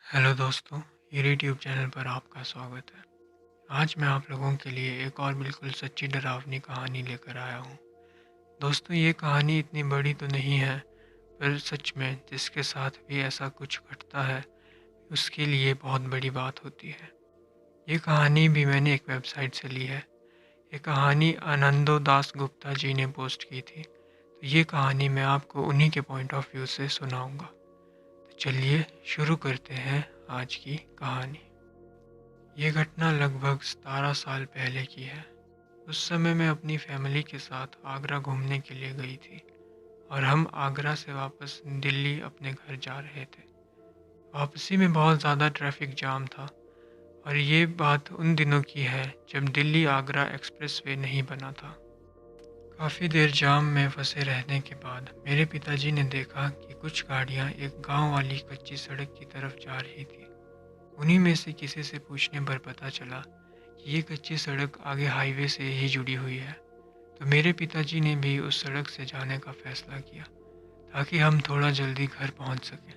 Hello दोस्तों, मेरे YouTube channel पर आपका स्वागत है। आज मैं आप लोगों के लिए एक और बिल्कुल सच्ची डरावनी कहानी लेकर आया हूँ। दोस्तों, ये कहानी इतनी बड़ी तो नहीं है, पर सच में जिसके साथ भी ऐसा कुछ घटता है, उसके लिए बहुत बड़ी बात होती है। ये कहानी भी मैंने एक वेबसाइट से ली है। ये कहानी आनंदो दास गुप्ता जी ने पोस्ट की थी। तो ये कहानी मैं आपको उन्हीं के पॉइंट ऑफ व्यू से सुनाऊँगा। तो चलिए शुरू करते हैं आज की कहानी। ये घटना लगभग 17 साल पहले की है। उस समय मैं अपनी फैमिली के साथ आगरा घूमने के लिए गई थी और हम आगरा से वापस दिल्ली अपने घर जा रहे थे। वापसी में बहुत ज़्यादा ट्रैफिक जाम था और ये बात उन दिनों की है जब दिल्ली आगरा एक्सप्रेसवे नहीं बना था। काफ़ी देर जाम में फंसे रहने के बाद मेरे पिताजी ने देखा कि कुछ गाड़ियाँ एक गांव वाली कच्ची सड़क की तरफ जा रही थी। उन्हीं में से किसी से पूछने पर पता चला कि ये कच्ची सड़क आगे हाईवे से ही जुड़ी हुई है। तो मेरे पिताजी ने भी उस सड़क से जाने का फैसला किया ताकि हम थोड़ा जल्दी घर पहुंच सकें।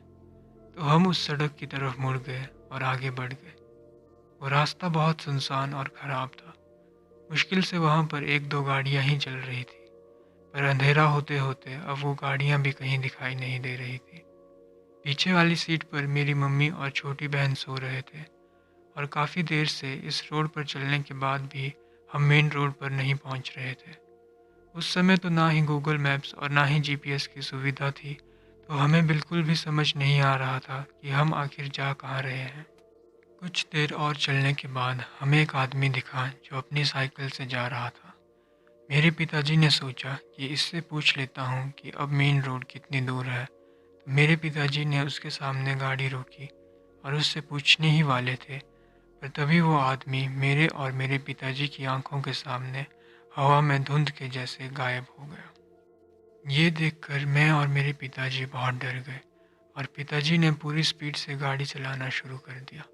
तो हम उस सड़क की तरफ मुड़ गए और आगे बढ़ गए। वो रास्ता बहुत सुनसान और ख़राब था। मुश्किल से वहाँ पर एक दो गाड़ियाँ ही चल रही थी, पर अंधेरा होते होते अब वो गाड़ियाँ भी कहीं दिखाई नहीं दे रही थी। पीछे वाली सीट पर मेरी मम्मी और छोटी बहन सो रहे थे और काफ़ी देर से इस रोड पर चलने के बाद भी हम मेन रोड पर नहीं पहुंच रहे थे। उस समय तो ना ही गूगल मैप्स और ना ही जीपीएस की सुविधा थी, तो हमें बिल्कुल भी समझ नहीं आ रहा था कि हम आखिर जा कहाँ रहे हैं। कुछ देर और चलने के बाद हमें एक आदमी दिखा जो अपनी साइकिल से जा रहा था। मेरे पिताजी ने सोचा कि इससे पूछ लेता हूँ कि अब मेन रोड कितनी दूर है। तो मेरे पिताजी ने उसके सामने गाड़ी रोकी और उससे पूछने ही वाले थे, पर तभी वो आदमी मेरे और मेरे पिताजी की आंखों के सामने हवा में धुंध के जैसे गायब हो गया। ये देखकर मैं और मेरे पिताजी बहुत डर गए और पिताजी ने पूरी स्पीड से गाड़ी चलाना शुरू कर दिया।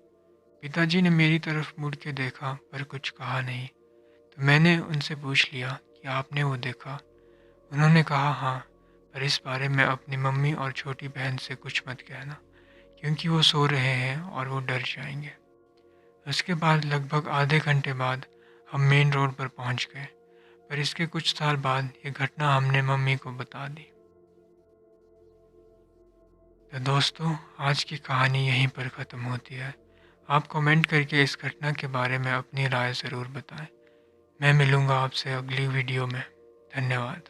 पिताजी ने मेरी तरफ मुड़ के देखा पर कुछ कहा नहीं। तो मैंने उनसे पूछ लिया कि आपने वो देखा? उन्होंने कहा हाँ, पर इस बारे में अपनी मम्मी और छोटी बहन से कुछ मत कहना, क्योंकि वो सो रहे हैं और वो डर जाएंगे। उसके बाद लगभग आधे घंटे बाद हम मेन रोड पर पहुंच गए, पर इसके कुछ साल बाद ये घटना हमने मम्मी को बता दी। तो दोस्तों, आज की कहानी यहीं पर ख़त्म होती है। आप कमेंट करके इस घटना के बारे में अपनी राय ज़रूर बताएं। मैं मिलूँगा आपसे अगली वीडियो में। धन्यवाद।